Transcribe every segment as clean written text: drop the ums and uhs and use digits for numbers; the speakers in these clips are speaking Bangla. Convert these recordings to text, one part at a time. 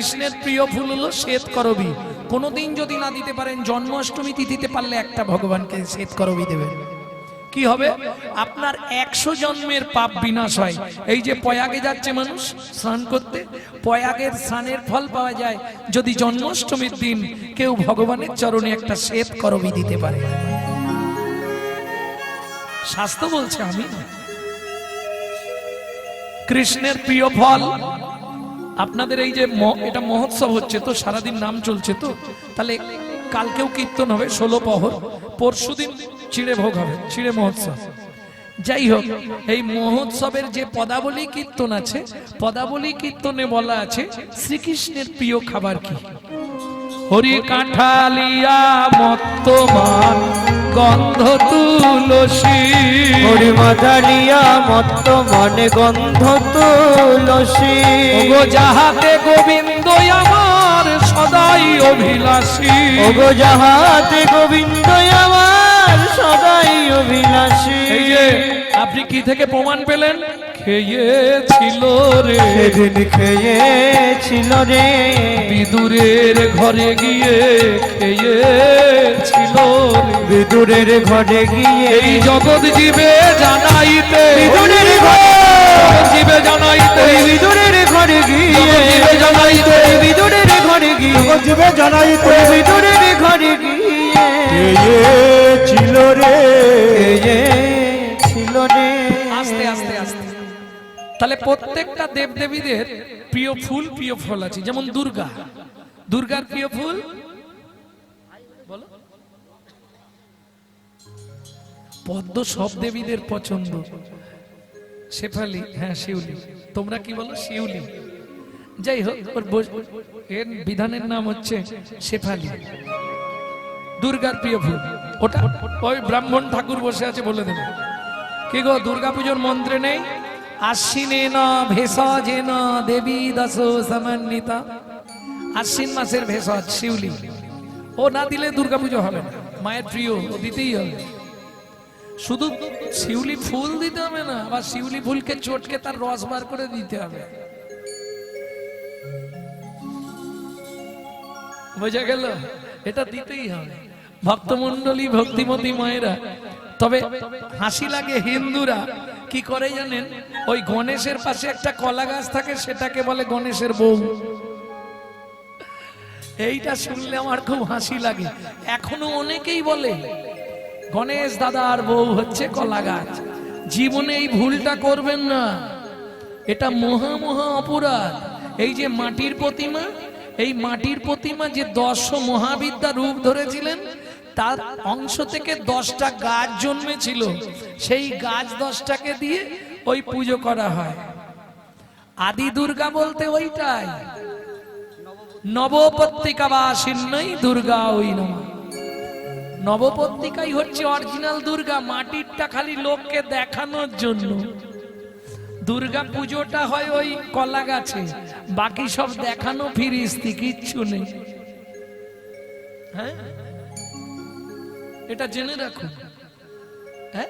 কৃষ্ণের প্রিয় ফুল হলো শ্বেত করবী। কোনোদিন যদি না দিতে পারেন, জন্মাষ্টমী তিথিতে পারলে একটা ভগবানকে শ্বেত করবী দেবেন। কি হবে? আপনার 100 জন্মের পাপ বিনাশ হয়। এই যে প্রয়াগে যাচ্ছে মানুষ স্নান করতে, প্রয়াগের স্নানের ফল পাওয়া যায় যদি জন্মাষ্টমীর দিন কেউ ভগবানের চরণে একটা শ্বেত করবী দিতে পারে। শাস্ত্র বলছে, আমি না। কৃষ্ণের প্রিয় ফল। আপনাদের এই যে এটা মহোৎসব হচ্ছে তো, সারাদিন নাম চলছে তো, তাহলে কালকেও কীর্তন হবে 16 প্রহর, পরশুদিন চিড়ে ভোগ হবে, চিড়ে মহোৎসব। যাই হোক, এই মহোৎসবের যে পদাবলী কীর্তন আছে, পদাবলী কীর্তনে বলা আছে শ্রীকৃষ্ণের প্রিয় খাবার কি? হরি কাঁঠালিয়া মত্তমান গন্ধ তুলসী, হরি মাথালিয়া মত্ত মনে গন্ধ তুলসী। ওগো যাহাতে গোবিন্দ আমার সদাই অভিলাষী, ওগো যাহাতে গোবিন্দ আমার সদাই অভিলাষী। এই যে আপনি কি থেকে প্রমাণ পেলেন? খেয়েছিল রে, সেদিন খেয়েছিল রে, বিদুরের ঘরে গিয়ে খেয়েছিল রে, বিদুরের ঘরে গিয়ে। এই জগৎ জীবে জানাইতে, বিদুরের ঘরে জীবে জানাইতে, বিদুরের ঘরে গিয়ে, জীবে জানাইতে, বিদুরের ঘরে গিয়ে, জীবে জানাইতে, বিদুরের ঘরে গিয়ে ছিল রে, ছিল রে। আস্তে আস্তে আস্তে। তাহলে প্রত্যেকটা দেবদেবীদের প্রিয় ফুল, প্রিয় ফল আছে। যেমন দুর্গা, দুর্গার প্রিয় ফুল বলো। পদ্ম সব দেবীদের পছন্দ। শেফালি, হ্যাঁ শিউলি। তোমরা কি বলো? শিউলি। যাই হোক, এর বিধানের নাম হচ্ছে শেফালি। দুর্গার প্রিয় ফুল ওটা। ওই ব্রাহ্মণ ঠাকুর বসে আছে, বলে দেবে। কি গো, দুর্গাপুজোর মন্ত্রে নেই? আশ্বিনেন ভেষজেন দেবী দশ সমন্বিতা। আশ্বিন মাসের ভেষজ শিউলি, ও না দিলে দুর্গাপুজো হবে না। মায়ের প্রিয়, ও দিতেই হবে। শুধু শিউলি ফুল দিতে হবে না, আবার শিউলি ফুলকে চটকে তার রস বার করে দিতে হবে। বোঝা গেল? এটা দিতেই হবে। ভক্তমন্ডলী, ভক্তিমতী মায়েরা। তবে হাসি লাগে, হিন্দুরা কি করে জানেন? ওই গণেশের পাশে একটা কলা গাছ থাকে, সেটাকে বলে গণেশের বউ। এইটা শুনলে আমার খুব হাসি লাগে। এখনো অনেকেই বলে গণেশ দাদার বউ হচ্ছে কলা গাছ। জীবনে এই ভুলটা করবেন না, এটা মহা মহা অপরাধ। এই যে মাটির প্রতিমা, এই মাটির প্রতিমা যে 10 মহাবিদ্যা রূপ ধরেছিলেন, তার অংশ থেকে 10টা গাছ জন্মেছিল। সেই গাছ 10টাকে দিয়ে ওই পুজো করা হয়। আদি দুর্গা বলতে ওইটাই। নবপত্রিকা বাসিন্নই দুর্গা ওই নমঃ। নবপত্রিকাই হচ্ছে অরিজিনাল দুর্গা, মাটিরটা খালি লোককে দেখানোর জন্য। দুর্গা পুজোটা হয় ওই কলা গাছে, বাকি সব দেখানো ফিরিস্তি, কিচ্ছু নেই। হ্যাঁ, এটা জেনে রাখুন। হ্যাঁ,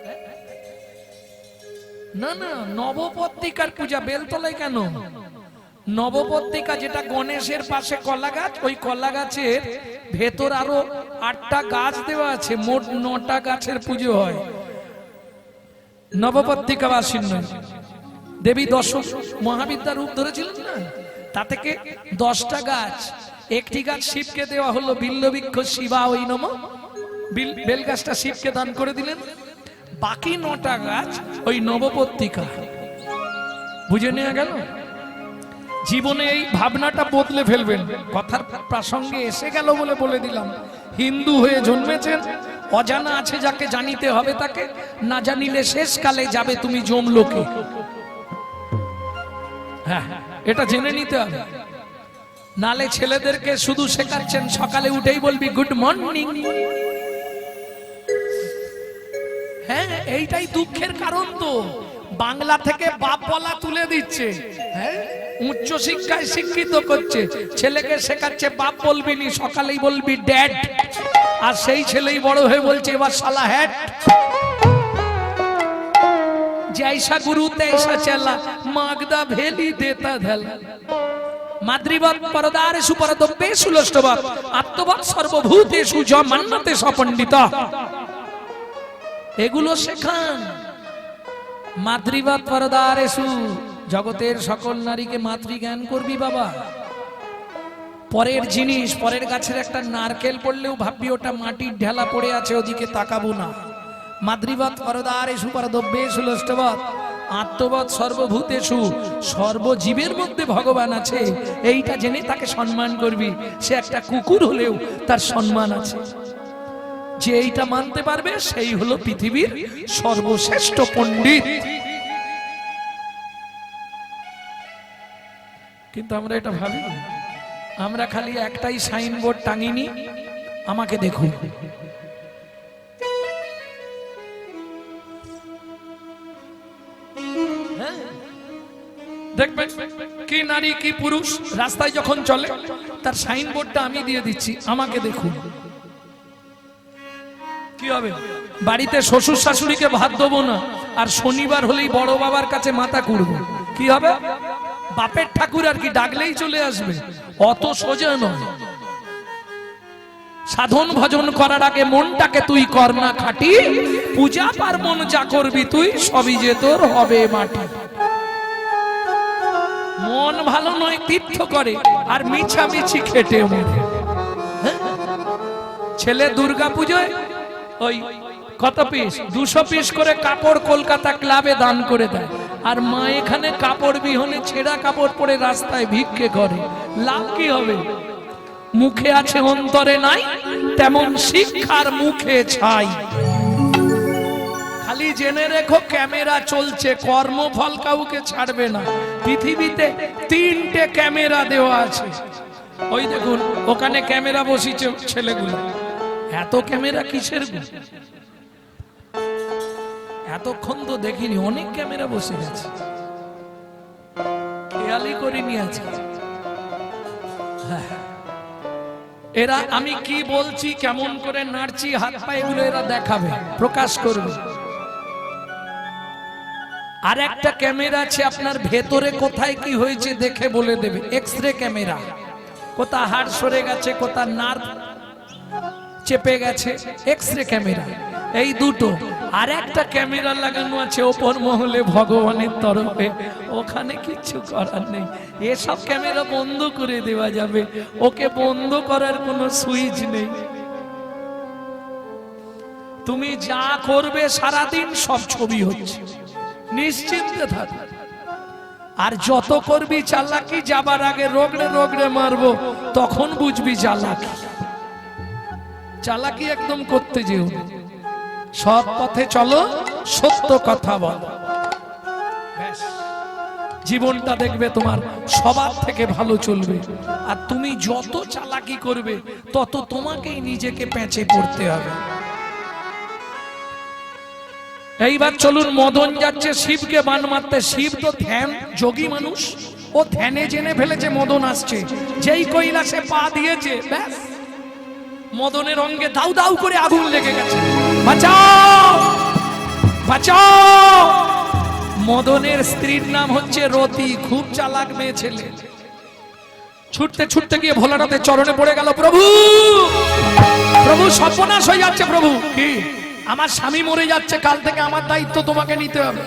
না না, নবপত্রিকার পূজা বেলতলায় কেন? নবপত্রিকা যেটা গণেশের পাশে কলা গাছ, ওই কলা গাছের ভেতর আরো 8টা গাছ দেওয়া আছে, মোট 9টা গাছের পুজো হয়। নবপত্রিকা বাসিন্য দেবী 10 মহাবিদ্যা রূপ ধরেছিলেন না, তা থেকে 10টা গাছ। একটি গাছ শিবকে দেওয়া হলো, বিল্লবৃক্ষ শিবা ওই নমঃ। বেল গাছটা শিবকে দান করে দিলেন। বাকি 9টা গাছ ওই নবপত্রিকা। বুঝে নেওয়া গেল? জীবনে এই ভাবনাটা বদলে ফেলবেন। কথার প্রসঙ্গে এসে গেল বলে বলে দিলাম। হিন্দু হয়ে জন্মেছেন, অজানা আছে যাকে জানিতে হবে তাকে, না জানিলে শেষকালে যাবে তুমি যমলোকে। হ্যাঁ, এটা জেনে নিতে হবে। নালে ছেলেদেরকে শুধু শেখাচ্ছেন সকালে উঠেই বলবি গুড মর্নিং। হ্যাঁ, এইটাই দুঃখের কারণ তো। বাংলা থেকে বাপ বলা তুলে দিচ্ছে। হ্যাঁ, উচ্চ শিক্ষায় শিক্ষিত করছে, ছেলেকে শেখাচ্ছে বাপ বলবি নি, সকালেই বলবি ড্যাড। আর সেই ছেলেই বড় হয়ে বলছে এবার শালা হ্যাট। जैसा गुरु तैसा चला, मागदा भेली देता धला। মাদ্রিবৎ পরদারেষু পরদ্রব্যেষু লোষ্টবৎ আত্মবৎ সর্বভূতেষু য মান্যতে সপণ্ডিত। এগুলো শেখান। মাদ্রিবৎ পরদারেষু, জগতের সকল নারীকে মাতৃজ্ঞান করবি বাবা। পরের জিনিস, পরের গাছের একটা নারকেল পড়লেও ভাববি ওটা মাটির ঢেলা পড়ে আছে, ওদিকে তাকাবো না। মাদ্রিবৎ পরদারেষু পরদ্রব্যেষু লোষ্টবৎ আত্মবৎ সর্বভূতেষু, সর্বজীবের মধ্যে ভগবান আছে এইটা জেনে তাকে সম্মান করবি। সে একটা কুকুর হলেও তার সম্মান আছে। যে এইটা মানতে পারবে সেই হলো পৃথিবীর সর্বশ্রেষ্ঠ পণ্ডিত। কিন্তু আমরা এটা ভাবি, আমরা খালি একটাই সাইনবোর্ড টাঙিনি, আমাকে দেখুন। দেখবেন কি নারী কি পুরুষ রাস্তায় যখন চলে তার সাইনবোর্ডটা আমি দিয়ে দিচ্ছি, আমাকে দেখুন। কি হবে? বাড়িতে শ্বশুর শাশুড়িকে ভাত দেবো না, আর শনিবার হলেই বড় বাবার কাছে মাথা কুড়বো, কি হবে? বাপের ঠাকুর আর কি ডাকলেই চলে আসবে। অত সোজা নয়। সাধন ভজন করার আগে মনটাকে তুই কর না খাটি, পূজা পার্বণ যা করবি তুই সবই যে তোর হবে মাটি। মন ভালো নয় তীর্থ করে, আর মিছামিছি খেটে মরে। ছেলে দুর্গা পুজোয় ওই কত পিস 200 পিস করে কাপড় কলকাতা ক্লাবে দান করে দেয়, আর মা এখানে কাপড় বিহনে ছেঁড়া কাপড় পরে রাস্তায় ভিক্ষে করে। লাভ কি হবে? মুখে আছে অন্তরে নাই, তেমন শিক্ষার মুখে ছাই। খালি জেনে রেখো ক্যামেরা চলছে, কর্মফল কাউকে ছাড়বে না। পৃথিবীতে 3টে ক্যামেরা দেওয়া আছে। ওই দেখুন ওখানে ক্যামেরা বসিয়েছে ছেলেগুলো। এত ক্যামেরা কিসের? এতক্ষণ তো দেখিনি, অনেক ক্যামেরা বসে গেছে, খেয়ালই করিনি আছে। এরা আমি কি বলছি, কেমন করে নাড়ছি, হাত পা এগুলো এরা দেখাবে, প্রকাশ করবে। আর একটা ক্যামেরা আছে আপনার ভেতরে কোথায় কি হয়েছে দেখে বলে দেবে, এক্সরে ক্যামেরা। কোথা হাড় সরে গেছে, কোথা নার্ভ চেপে গেছে, এক্সরে ক্যামেরা। এই দুটো। আর একটা ক্যামেরা লাগানো আছে ওপর মহলে ভগবানের তরফে, ওখানে কিছু করার নেই। এসব ক্যামেরা বন্ধ করে দেওয়া যাবে, ওকে বন্ধ করার কোনো সুইচ নেই। তুমি যা করবে সারাদিন সব ছবি হচ্ছে, নিশ্চিন্তে থাক। আর যত করবি চালাকি, যাবার আগে রোগড়ে রোগড়ে মারবো, তখন বুঝবি চালাকি। চালাকি একদম করতে যেও, সৎ পথে চলো, সত্য কথা বলো, জীবনটা দেখবে তোমার সবার থেকে ভালো চলবে। আর তুমি যত চালাকি করবে তত তোমাকেই নিজেকে পেঁচে পড়তে হবে। এইবার চলুন, মদন যাচ্ছে শিবকে বান মারতে। শিব তো ধ্যান যোগী মানুষ, ও ধ্যানে জেনে ফেলেছে মদন আসছে। যেই কৈলাসে পা দিয়েছে, ব্যাস মদনের অঙ্গে দাউ দাউ করে আগুন লেগে গেছে। বাঁচাও বাঁচাও। মদনের স্ত্রীর নাম হচ্ছে রতি, খুব চালাক মেয়ে ছেলে। ছুটতে ছুটতে গিয়ে ভোলানাথের চরণে পড়ে গেল। প্রভু প্রভু, সর্বনাশ হয়ে যাচ্ছে প্রভু। কি? আমার স্বামী মরে যাচ্ছে, কাল থেকে আমার দায়িত্ব তোমাকে নিতে হবে।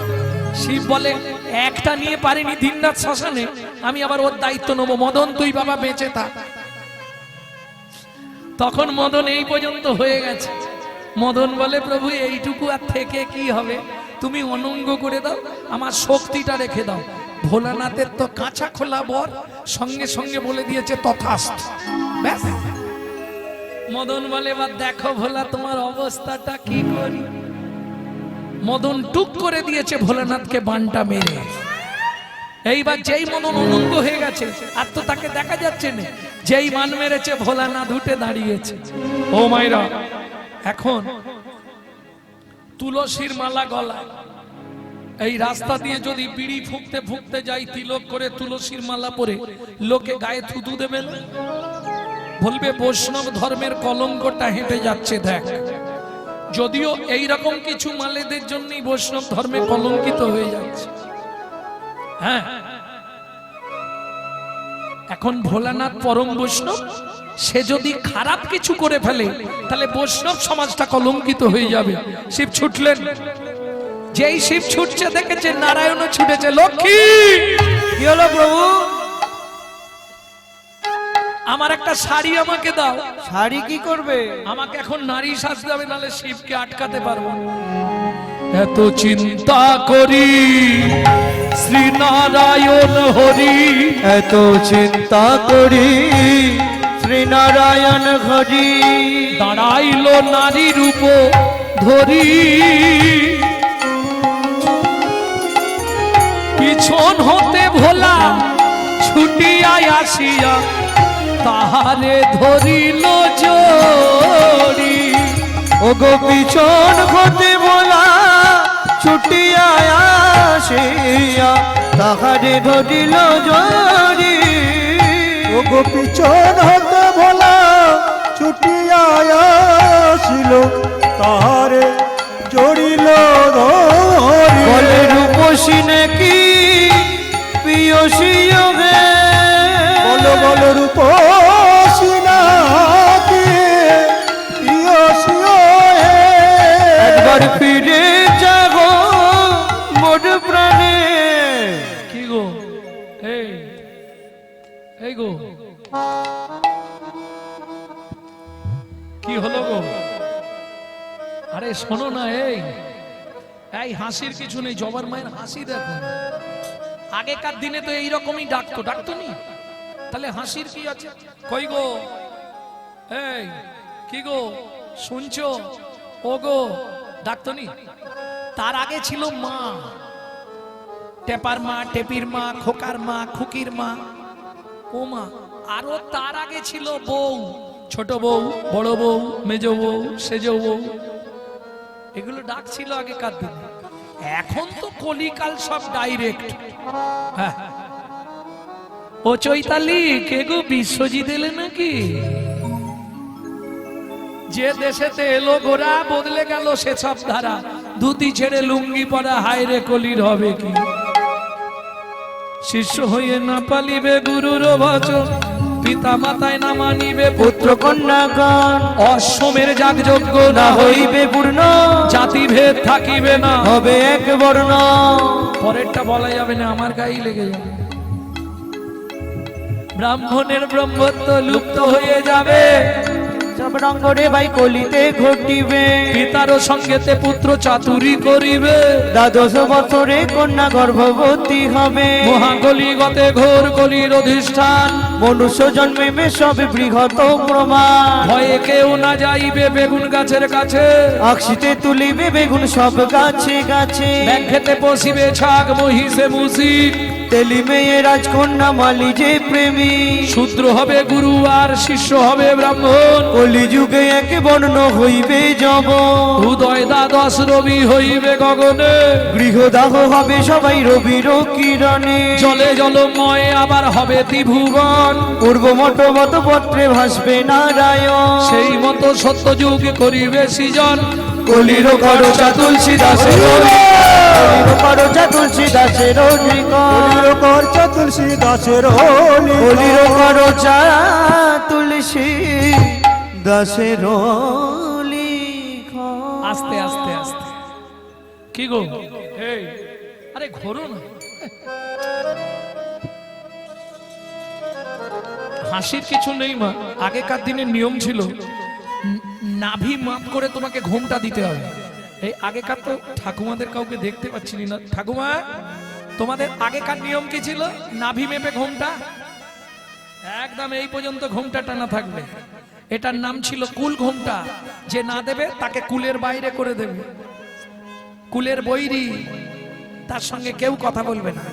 শিব বলে, একটা নিয়ে পারিনি দিনরাত শ্মশানে, আমি আবার ওর দায়িত্ব নেবো। মদন তুই বাবা বেঁচে থাক। তখন মদন এই পর্যন্ত হয়ে গেছে। মদন বলে, প্রভু এইটুকু আর থেকে কি হবে, তুমি অনঙ্গ করে দাও, আমার শক্তিটা রেখে দাও। ভোলানাথের তো কাঁচা খোলা বর, সঙ্গে সঙ্গে বলে দিয়েছে তথাস্তু। ব্যাস। মদন বলে, এবার দেখো ভোলা তোমার অবস্থাটা কি করি। মদন টুক করে দিয়েছে ভোলানাথকে বানটা মেরে। এইবার যেই মদন অনঙ্গ হয়ে গেছে, আর তো তাকে দেখা যাচ্ছে না, যেই মান মেরেছে ভোলানাথ উঠে দাঁড়িয়েছে। ও মাইরা, এখন তুলসীর মালা গলায়, এই রাস্তা দিয়ে যদি বিড়ি ফুঁকতে ফুঁকতে যাই, তিলক করে তুলসীর মালা পরে, লোকে গায়ে থুতু দেবেন, বলবে বৈষ্ণব ধর্মের কলঙ্কটা হেঁটে যাচ্ছে দেখ। যদিও এই রকম কিছু মালেদের জন্যই বৈষ্ণব ধর্মে কলঙ্কিত হয়ে যাচ্ছে। হ্যাঁ, এখন ভোলানাথ পরম বৈষ্ণব, সে যদি খারাপ কিছু করে ফেলে তাহলে বৈষ্ণব সমাজটা কলঙ্কিত হয়ে যাবে। শিব ছুটলেন, যেই শিব ছুটছে দেখেছে নারায়ণও ছুটেছে। লক্ষ্মী, কি হলো প্রভু? আমার একটা শাড়ি আমাকে দাও। শাড়ি কি করবে? আমাকে এখন নারী সাজতে হবে, নাহলে শিবকে আটকাতে পারবো না। এত চিন্তা করি শ্রীনারায়ণ হরি, এত চিন্তা করি শ্রীনারায়ণ হরি, দাঁড়াইলো নারী রূপ ধরি, পিছন হতে ভোলা ছুটিয়া আসিয়া তাহারে ধরিল জড়ি। ওগো পিছন হতে বলা ছুটিয়া আসিয়া তাহারে ধরিল জড়ি। ওগো পিছন হতে ভোলা ছুটিয়া আসিল তাহারে জড়িল ধরি। বলে রূপসী নাকি পিয়সী গে, বলো বলো রূপসী নাকি পিয়সী হে। একবার ফিরে যাবো মোর প্রাণে। কি গো, এই এই গো, কি হলো গো? আরে শোনো না, এই এই হাসির কিছু নেই, জবার মায়ের হাসি দেখো। আগেকার দিনে তো এইরকমই ডাকতো, ডাকতো নি, তাহলে হাসির কি আছে? কই গো, এই কি গো, শুনছো? ও গো, ডাকতো নি। তার আগে ছিল মা, টেপার মা, টেপির মা, খোকার মা, খুকির মা, ও মা। আরো তার আগে ছিল বউ, ছোট বউ, বড় বউ, মেজ বউ, সেজ বউ। এগুলো ডাক ছিল আগেকার দিনে। এখন তো কলিকাল সব ডাইরেক্ট। হ্যাঁ, ও চৈতালি, কে গো, বিশ্বজিৎ এলে নাকি? যে দেশেতে এলো গোরা বদলে গেল সে সব ধারা। ধুতি ছেড়ে লুঙ্গি পরা, হায় রে কলির হবে কি? শিষ্য হয়ে না পালিবে গুরুর বচন, পিতা মাতায় না মানিবে পুত্র কন্যাগণ অশ্বমের যাগযজ্ঞ না হইবে পূর্ণ, জাতি ভেদ থাকিবে না, হবে এক বর্ণ। পরেরটা বলা যাবে না, আমার গায়ে লেগে যাবে। ব্রাহ্মণের ব্রহ্মত্ব লুপ্ত হয়ে যাবে, সব রঙ্গরে ভাই কলিতে ঘটিবে। পিতার সঙ্গেতে পুত্র চাতুরি করিবে, দ্বাদশ বছরে কন্যা গর্ভবতী হবে। মহাকলিগতে ঘোর কলির অধিষ্ঠান, মনুষ্য জন্মে সব বৃহৎ প্রমাণ। ভয়ে কেউ না যাইবে বেগুন গাছের কাছে, আকশিতে তুলিবে বেগুন সব গাছে গাছে। ব্যাঘ্রেতে পশিবে ছাগ মহিষে মুসিক, তেলি মেয়ে রাজকন্যা মালি যে প্রেমী। শূদ্র হবে গুরু আর শিষ্য হবে ব্রাহ্মণ, কলিযুগে এক বর্ণ হইবে যব। উদয় দ্বাদশ রবি হইবে গগনে, গৃহদাহ হবে সবাই রবির কিরণে। জলে জলময় আবার হবে ত্রিভুবন, পূর্ব মঠবত পত্রে ভাসবে নারায়ণ। সেই মতো সত্যযুগ করিবে সৃজন, কলির করচা তুলসী দাসের, কলির করচা তুলসী দাসের করচা তুলসী দাসের হোলি। কলির করচা তুলসী দাসের আস্তে আস্তে আস্তে। কি গো, এই আরে ঘোরো না। হাসির কিছু নেই মা, আগেকার দিনের নিয়ম ছিল নাভি মাপ করে তোমাকে ঘোমটা দিতে হবে। এই আগেকার তো ঠাকুমাদের কাউকে দেখতে পাচ্ছি না। ঠাকুমা, তোমাদের আগেকার নিয়ম কি ছিল? নাভি মেপে ঘোমটা, একদম এই পর্যন্ত ঘোমটা টানা থাকবে। এটার নাম ছিল কুল ঘোমটা। যে না দেবে তাকে কুলের বাইরে করে দেবে, কুলের বৈরি, তার সঙ্গে কেউ কথা বলবে না।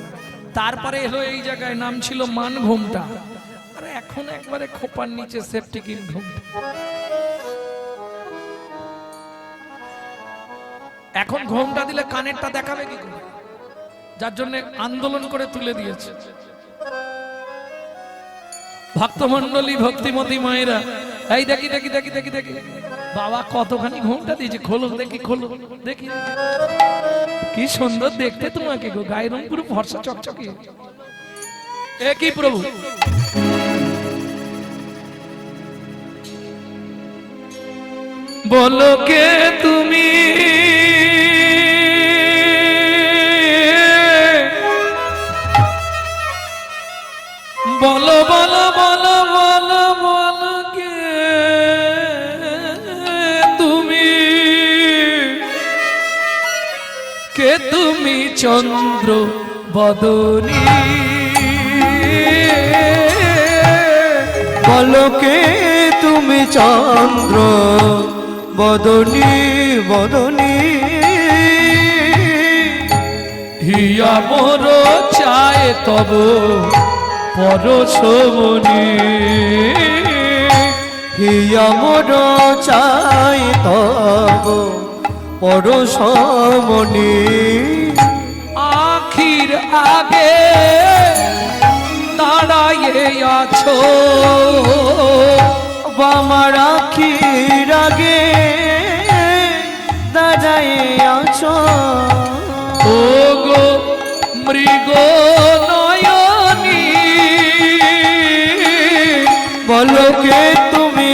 তারপরে এলো এই জায়গায় নাম ছিল মান ঘোমটা, আর এখন একবারে খোপার নিচে সেফটিকিন ঘোমটা। এখন ঘোমটা দিলে কানেরটা দেখাবে কি করে? যার জন্য আন্দোলন করে তুলে দিয়েছে ভক্তমন্ডলী, ভক্তিমতী মায়েরা। এই দেখি দেখি দেখি দেখি দেখি, বাবা কতখানি ঘোমটা দিয়েছে, খোলো দেখি, খোলো দেখি, কি সুন্দর দেখতে তোমাকে গো, গায়ের রং পুরো ফর্সা চকচকে। এ কি প্রভু, বলো কে তুমি, বলো বলো বলো বলো বলো কে তুমি, কে তুমি চন্দ্র বদনী, বলো কে তুমি চন্দ্র বদনী বদনী, হিয়া মোর চায় তব পরশমণি, হিয়া মোর চাই তব পরশমণি, আখির আগে দাঁড়াইয়ে আছো, আমার আখির আগে দাঁড়ায় আছো, ও গো মৃগ নয়নী, বলো কে তুমি,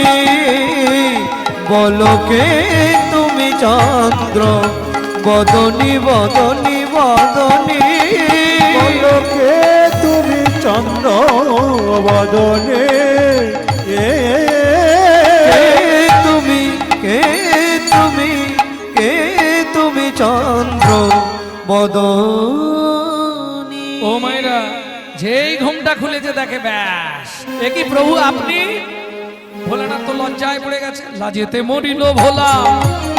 বলো কে তুমি চন্দ্র বদনী বদনী বদনী, বলো কে তুমি চন্দ্র বদনে, কে তুমি, কে তুমি, কে তুমি চন্দ্র বদনী। ও মায়েরা, যেই ঘুমটা খুলেছে দেখে ব্যাস, এ কি প্রভু আপনি? ভোলানাথ তো লজ্জায় পড়ে গেছে, লাজেতে মরিল ভোলা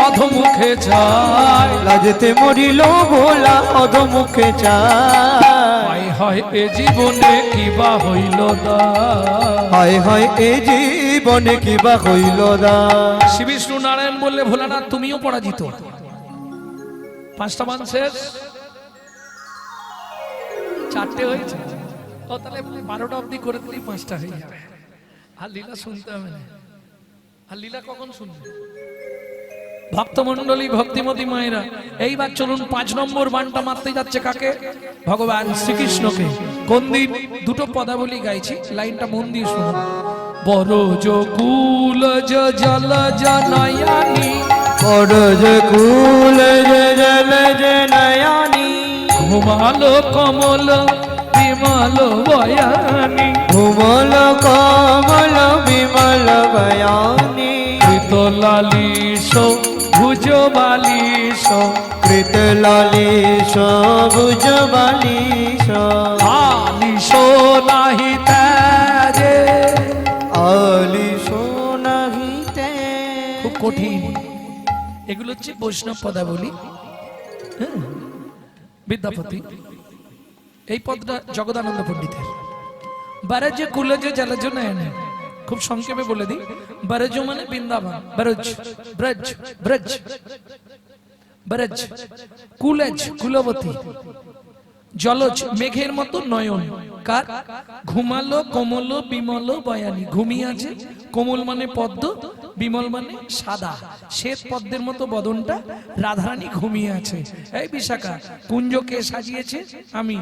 অধমুখে যায়, লাজতে মরিল ভোলা অধমুখে চায়, হায় হায় এ জীবনে কিবা হইল দা, হায় হায় এ জীবনে কিবা হইল দা। শ্রী বিষ্ণু নারায়ণ বললে ভোলানাথ তুমিও পরাজিত। 5টা মান শেষ, 4টে হয়েছে, ও তাহলে 12টা অবধি করে দিলেই 5টা হয়ে যাবে। আর লীলা শুনতে হবে না, আর লীলা কখন শুনবে? ভক্তমন্ডলী ভক্তিমতী মায়েরা, এইবার চলুন 5 নম্বর বানটা মারতে যাচ্ছে কাকে? ভগবান শ্রীকৃষ্ণকে। কোন দিন? দুটো পদাবলী গাইছি, লাইনটা মন দিয়ে শুনুন। বরজ কুলজ জলজ নয়নী, বরজ কুলজ জলজ নয়নী, ঘুমালো কমল বিমল বয়ানী, ঘুমল কমল বিমল বয়ানী, কৃত লালিশ ভুজ বালিশ, কৃত লালিশ ভুজ বালিশ, আলিশ নাহি তাজে, আলিশ নাহিতে। খুব কঠিন এগুলো, হচ্ছে বৈষ্ণব পদাবলী। হ্যাঁ, বিদ্যাপতি এই পদটা জগদানন্দ পণ্ডিতের। বারজ কুলজ জলজ নয়ন, খুব সংক্ষেপে বলে দিই, বরজ মানে বৃন্দাবন, বরজ ব্রজ, ব্রজ বরজ, কুলজ কুলবতী, জলজ মেঘের মতো নয়ন, কার? ঘুমালো কমল বিমল বয়ানী, ঘুমিয়ে আছে, কোমল মানে পদ্ম, বিমল মানে সাদা, শ্বেত পদ্মের মতো বদনটা, রাধারানী ঘুমিয়ে আছে। এই বিশাখা, কুঞ্জকে সাজিয়েছে আমি,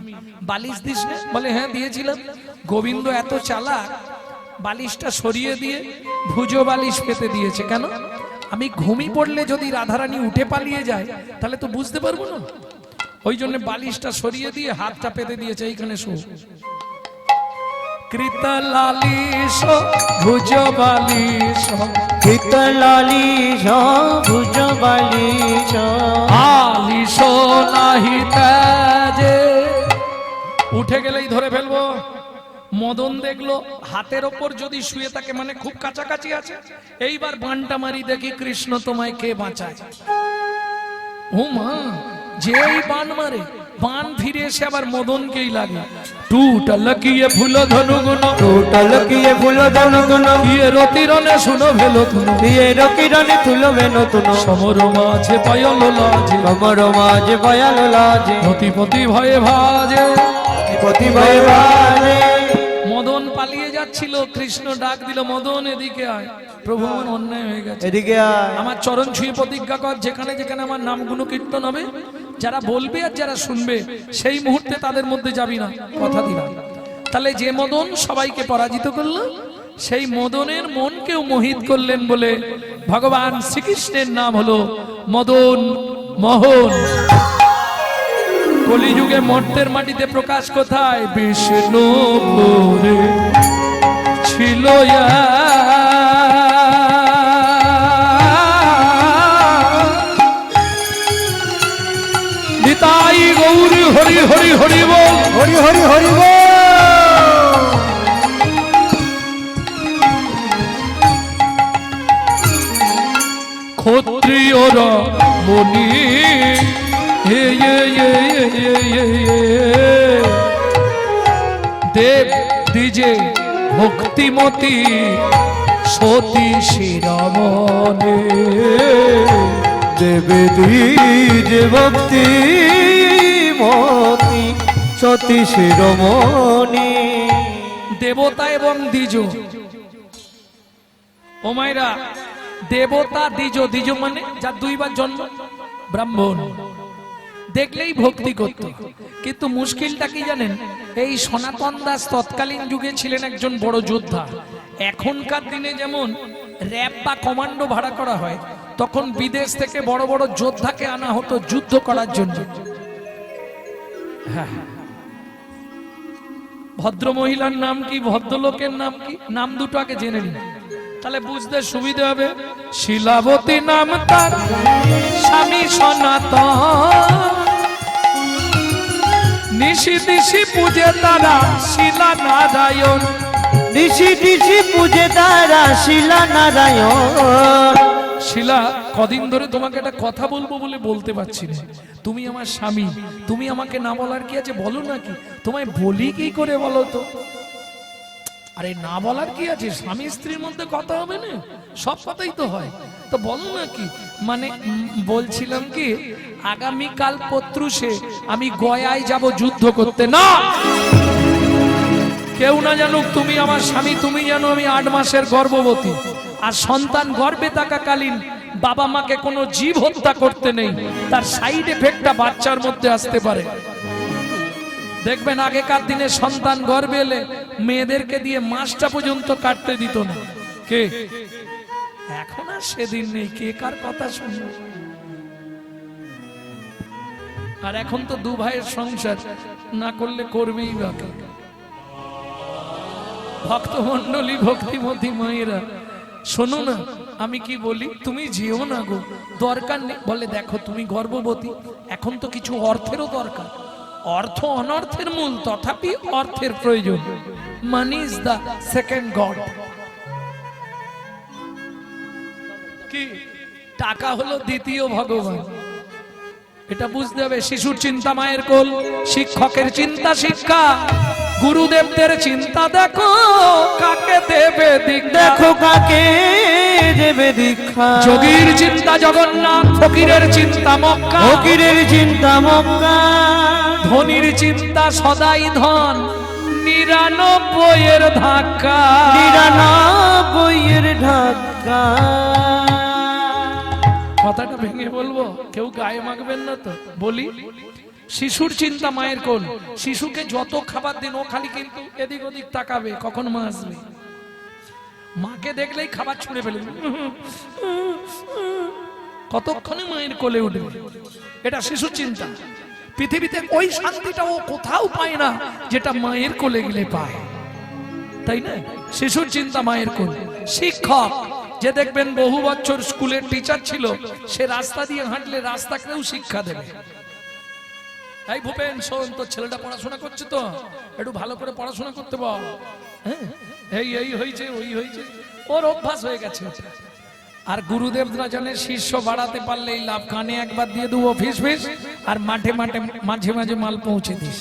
বালিশ দিস না? বলে হ্যাঁ দিয়েছিলাম। গোবিন্দ এত চালাক, বালিশটা সরিয়ে দিয়ে ভুজ বালিশ পেতে দিয়েছে। কেন? আমি ঘুমিয়ে পড়লে যদি রাধারানী উঠে পালিয়ে যায় তাহলে তো বুঝতে পারবো না, ওই জন্য বালিশটা সরিয়ে দিয়ে হাতটা পেতে দিয়েছে, এইখানে শো। কৃত লালিশ ভুজ বালিশ, কৃত লালিশ ভুজ বালিশ, আলিশ নাহি তাজে। উঠে গেলেই ধরে ফেলবো। মদন দেখলো হাতের ওপর যদি শুয়ে থাকে মানে খুব কাছাকাছি আছে, এইবার বানটা মারি দেখি কৃষ্ণ তোমায় কে বাঁচায়। ও মা, যেই বান মারে, বান ফিরে এসে আবার মদনকেই লাগে। টুটল কিয়ে ফুল ধনুগুণ, টুটল কিয়ে ফুল ধনুগুণ, কিয়ে রতিরনে শুনো ভেলো তুনো, কিয়ে রকিরনে তুলো বেনো তুনো, সমর মাঝে পায়ল লাজে, কমর মাঝে বয়াল লাজে, নতিপতি ভয়ে ভাজে, পতি ভয়ে বাজে। মদন পালিয়ে যাচ্ছিল, কৃষ্ণ ডাক দিল, মদন এদিকে আয়। প্রভু আমার অন্যায় হয়ে গেছে, এদিকে আয়। আমার চরণ ছুঁয়ে প্রতিজ্ঞা কর, যেখানে যেখানে আমার নাম গুণ কীর্তন হবে, যারা বলবে আর যারা শুনবে সেই মুহূর্তে তাদের মধ্যে যাবি না, কথা দিলাম। তাহলে যে মদন সবাইকে পরাজিত করলো, সেই মদনের মনকেও মোহিত করলেন বলে ভগবান শ্রীকৃষ্ণের নাম হলো মদন মোহন। কলিযুগে মর্তের মাটিতে প্রকাশ কোথায়? বিষ্ণুপুরে ছিল নিতাই গৌরী হরি হরি হরি বল, হরি হরি হরি বল। ক্ষত্রিয়রা মনি দেব দিজে ভক্তিমতি সতী শিরমনে। দেবে দ্বিজে ভক্তি মতি সতী শিরোমণি। দেবতা এবং দ্বিজ, ও মায়েরা, দেবতা দ্বিজ, দ্বিজ মানে যার দুইবার জন্ম, ব্রাহ্মণ, দেখলেই ভক্তি করত। কিন্তু মুশকিলটা কি জানেন? এই সনাতন দাস তৎকালীন যুগে ছিলেন একজন বড় যোদ্ধা। এখনকার দিনে যেমন র্যাব বা কমান্ডো ভাড়া করা হয়, তখন বিদেশ থেকে বড় বড় যোদ্ধাকে আনা হতো যুদ্ধ করার জন্য। হ্যাঁ, ভদ্র মহিলার নাম কি, ভদ্রলোকের নাম কি? নাম দুটো আগে জেনে নিন, তাহলে বুঝতে সুবিধা হবে। শিলাবতী নাম তার, স্বামী সনাতন, নিশি দিশি পূজে তারা শিলা নারায়ণ। নিশি দিশি পূজে তারা শিলা নারায়ণ। শিলা, কদিন ধরে তোমাকে একটা কথা বলবো বলে বলতে পারছি না। তুমি আমার স্বামী, তুমি আমাকে না বলার কি আছে বলো নাকি? তোমায় বলি কি করে বলো তো? আরে না বলার কি আছে? স্বামী স্ত্রীর মধ্যে কথা হবে না? সব কথাই তো হয়, তো বলো নাকি? মানে বলছিলাম কি, আগামীকাল পত্রুষে আমি গয়ায় যাব যুদ্ধ করতে। না, কেউ না জানুক তুমি আমার স্বামী। তুমি জানো আমি 8 মাসের গর্ভবতী, আর সন্তান গর্ভে থাকাকালীন বাবা মাকে কোনো জীব হত্যা করতে নেই, তার সাইড এফেক্টটা বাচ্চার মধ্যে আসতে পারে। দেখবেন আগেকার দিনে সন্তান গর্ভে এলে মেয়েদেরকে দিয়ে মাসটা পর্যন্ত কাটতে দিত না। কে? এখন আর সেদিন নেই, কে কার কথা শুনবে? আর এখন তো 2 ভাইয়ের সংসার, না করলে করবেই বাকি। ভক্তমন্ডলী, ভক্তিমতী মায়েরা, শোনো না আমি কি বলি, তুমি যেও না গো, দরকার নেই। বলে দেখো তুমি গর্ভবতী, এখন তো কিছু অর্থেরও দরকার। অর্থ অনর্থের মূল, তথাপি অর্থের প্রয়োজন। Money is the second god. কি? টাকা হলো দ্বিতীয় ভগবান, এটা বুঝতে হবে। শিশুর চিন্তা মায়ের কোল, শিক্ষকের চিন্তা শিক্ষা, গুরুদেবদের চিন্তা দেখো কাকে দেবে দীক্ষা। দেখো কাকে দেবে দীক্ষা। যোগীর চিন্তা জগন্নাথ, ফকিরের চিন্তা মক্কা, ফকিরের চিন্তা মক্কা। ধনীর চিন্তা সদাই ধন, 99 ধাক্কা, 99 ধাক্কা। কথাটা ভেঙে বলবো, কেউ গায়ে মাখবেন না তো? বলি, শিশুর চিন্তা মায়ের কোল। শিশুকে যত খাবার দিন ও খালি কিন্তু এদিক ওদিক তাকাবে, কখন মা আসবে। মাকে দেখলেই খাবার ছুঁড়ে ফেলবে, কতক্ষণে মায়ের কোলে উঠবে। এটা শিশুর চিন্তা। পৃথিবীতে ওই শান্তিটা ও কোথাও পায় না যেটা মায়ের কোলে গেলে পায়, তাই না? শিশুর চিন্তা মায়ের কোল। শিক্ষক, যে দেখবেন বহু বছর স্কুলের টিচার ছিল, সে রাস্তা দিয়ে হাঁটলে রাস্তাকেও শিক্ষা দেবে। এই ভূপেন শোন, তোর ছেলেটা পড়াশোনা করছে তো, একটু ভালো করে পড়াশোনা করতে বল। হ্যাঁ, এই হয়েছে, ওই হয়েছে, ওর অভ্যাস হয়ে গেছে। আর গুরুদেবরা জানে শিষ্য বাড়াতে পারলেই লাভ। কানে একবার দিয়ে দেবো ফিস ফিস, আর মাঠে মাঠে মাঝে মাঝে মাল পৌঁছে দিস।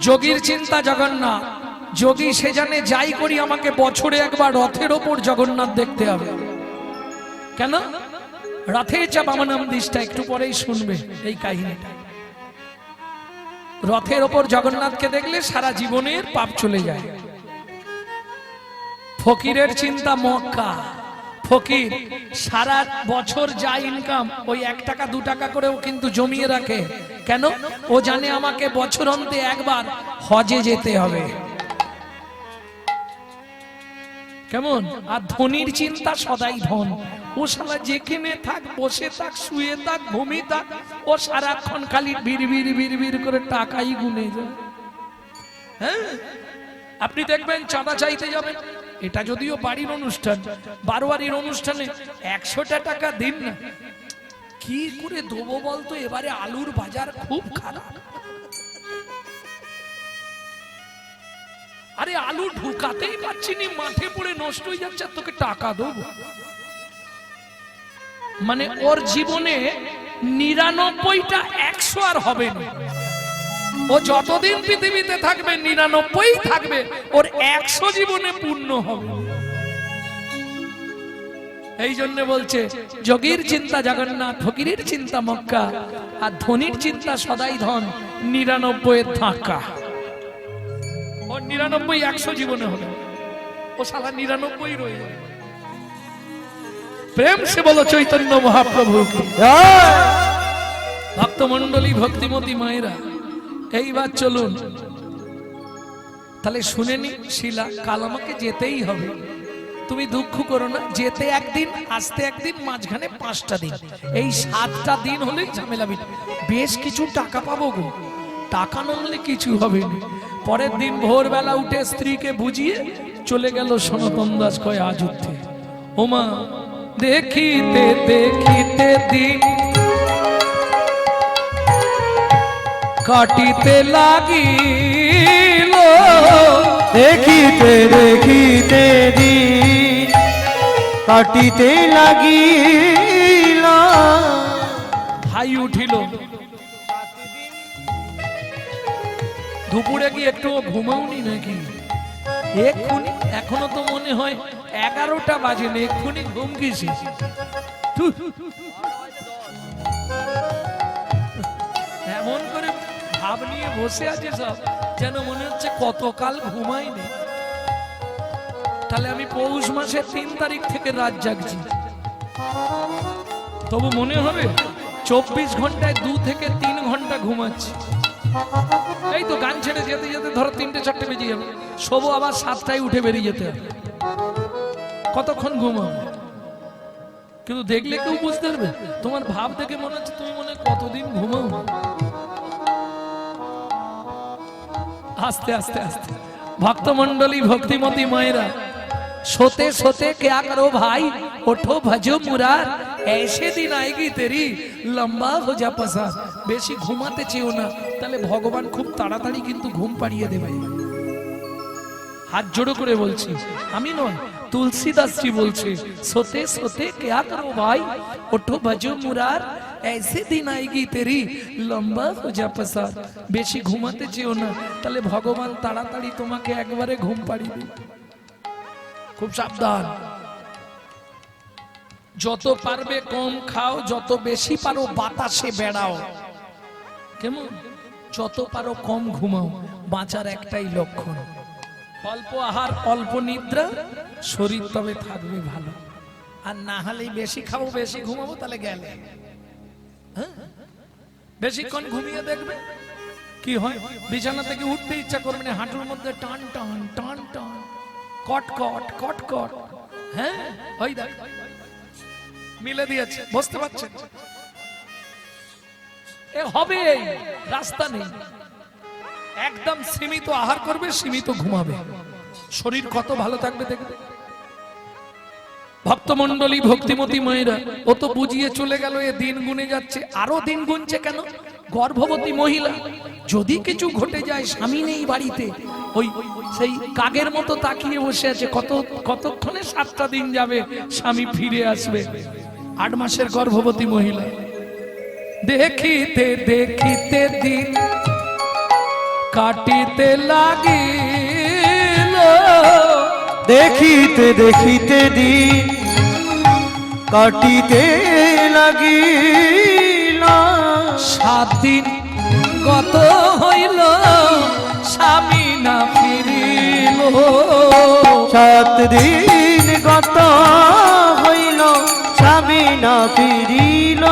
যোগীর চিন্তা জগন্নাথ। যোগী সে জানে যাই করি আমাকে বছরে একবার রথের ওপর জগন্নাথ দেখতে হবে। কেন? রথে চা বামনাম দিষ্টা, একটু পরেই শুনবে এই কাহিনীটা। রথের ওপর জগন্নাথকে দেখলে সারা জীবনের পাপ চলে যায়। ফকিরের চিন্তা মক্কা। ফকির সারা বছর যা ইনকাম, ওই 1 টাকা 2 টাকা করেও কিন্তু জমিয়ে রাখে। কেন? ও জানে আমাকে বছর অন্তে একবার হজে যেতে হবে। কেমন? আর ধনির চিন্তা সদাই ধন। ও শালা যেখানে থাক, বসে থাক, শুয়ে থাক, ঘুমিয়ে থাক, ও সারাক্ষণ খালি ভিড় করে টাকাই গুনে যায়। হ্যাঁ, আপনি দেখবেন চাঁদা চাইতে যাবেন, এটা যদিও বাড়ির অনুষ্ঠান, বারোয়ারির অনুষ্ঠানে 100টা টাকা দিন না, কি করে দেবো বলতো? এবারে আলুর বাজার খুব খারাপ। আরে আলু ঢুকাতেই পারছি নি, মাঠে পড়ে নষ্ট হয়ে যাচ্ছে, আর তোকে টাকা দেবো? মানে ওর জীবনে 99টা 100 আর হবে না। ও যতদিন পৃথিবীতে থাকবে 99 থাকবে, ওর 100 জীবনে পূর্ণ হবে। এই জন্য বলছে যোগীর চিন্তা জগন্নাথ, ফকিরের চিন্তা মক্কা, আর ধনির চিন্তা সদাই ধন, 99 ধাক্কা। ওর 99 100 জীবনে হবে, ও শালা 99 রয়ে যাবে। প্রেম সে বলো চৈতন্য মহাপ্রভু কি। ভক্তমণ্ডলী, ভক্তিমতী মায়েরা, এইবার চলুন তাহলে শুনে নি। শিলা, কাল আমাকে যেতেই হবে, তুমি দুঃখ করো না। যেতে একদিন, আসতে একদিন, মাঝখানে 5টা দিন, এই 7টা দিন হলেই ঝামেলা মিটে। বেশ কিছু টাকা পাবো গো, টাকা না হলে কিছু হবে না। পরের দিন ভোরবেলা উঠে স্ত্রীকে বুঝিয়ে চলে গেল সনাতন দাস, কয় আজ উঠতে। ওমা দেখিতে দেখিতে দিন কাটিতে লাগিল, দেখিতে দেখিতে দিন কাটিতে লাগিল। হাই উঠিল। দুপুরে কি একটু ঘুমাওনি নাকি? এক্ষুনি, এখনো তো মনে হয় 11টা বাজে, এক্ষুনি ঘুম কিসে? এমন করে ভাব নিয়ে বসে আছে সব, যেন মনে হচ্ছে কতকাল ঘুমাইনি। তাহলে আমি পৌষ মাসের 3 তারিখ থেকে রাত জাগছি, তবু মনে হবে 24 ঘন্টায় 2 থেকে 3 ঘন্টা ঘুমাচ্ছি। এই তো গান ছেড়ে যেতে যেতে ধরো 3টে 4টে বেজে যাবে, শোবো আবার 7টায় উঠে বেরিয়ে যেতে হবে। কতক্ষণ ঘুমাবো? কিন্তু দেখলে কেউ বুঝতে পারবে? তোমার ভাব দেখে মনে হচ্ছে তুমি মনে কতদিন ঘুমাও। আস্তে আস্তে আস্তে ভক্তমণ্ডলী, ভক্তিমতী মায়েরা, सोते सोते क्या करो भाई, उठो भजो मुरार, ऐसे दिन आएगी तेरी लंबा हो जा पसार। বেশি ঘুমাতে চেও না, তাহলে ভগবান খুব তাড়াতাড়ি কিন্তু ঘুম পাড়িয়ে দেবে। হাত জোড়ো করে বলছি, আমি নয়, তুলসীদাসজি বলছে, सोते सोते क्या करो भाई, उठो भजो मुरार, ऐसे दिन आएगी तेरी लंबा हो जा पसार। বেশি ঘুমাতে চেও না, তাহলে ভগবান তাড়াতাড়ি তোমাকে একবারে ঘুম পাড়িয়ে দেবে। খুব সাবধান, যত পারবে কম খাও, যত বেশি পারো বাতাসে বেড়াও। কেমন? যত পারো কম ঘুমাও, বাঁচার একটাই লক্ষণ, অল্প আহার অল্প নিদ্রা, শরীর তবে থাকবে ভালো। আর না হলে বেশি খাবো বেশি ঘুমাবো, তাহলে গেলে। হ্যাঁ, বেশিক্ষণ ঘুমিয়ে দেখবে কি হয়, বিছানা থেকে উঠতে ইচ্ছা করবে না, হাঁটুর মধ্যে টান টান টান টান, কটকট কটকট। হ্যাঁ, ওই দেখ মিলে দিয়েছে, বুঝতে পারছেন? এ হবে, রাস্তা নেই। একদম সীমিত আহার করবে, সীমিত ঘুমাবে, শরীর কত ভালো থাকবে দেখবে। ভক্তমণ্ডলী, ভক্তিমতী মায়েরা, ও তো বুঝিয়ে চলে গেল, এ দিন গুনে যাচ্ছে। আরো দিন গুনছে কেন? গর্ভবতী মহিলা, যদি কিছু ঘটে যায়, স্বামী নেই বাড়িতে, ওই সেই কাগের মতো তাকিয়ে বসে আছে, কতক্ষণে 7টা দিন যাবে, স্বামী ফিরে আসবে। 8 মাসের গর্ভবতী মহিলা, দেখিতে দেখিতে দিন কাটিতে লাগিল, দেখিতে দেখিতে দিন কাটিতে লাগিল। 7 দিন গত হইল, স্বামী না ফিরিল। 7 দিন গত হইল, স্বামী না ফিরিল।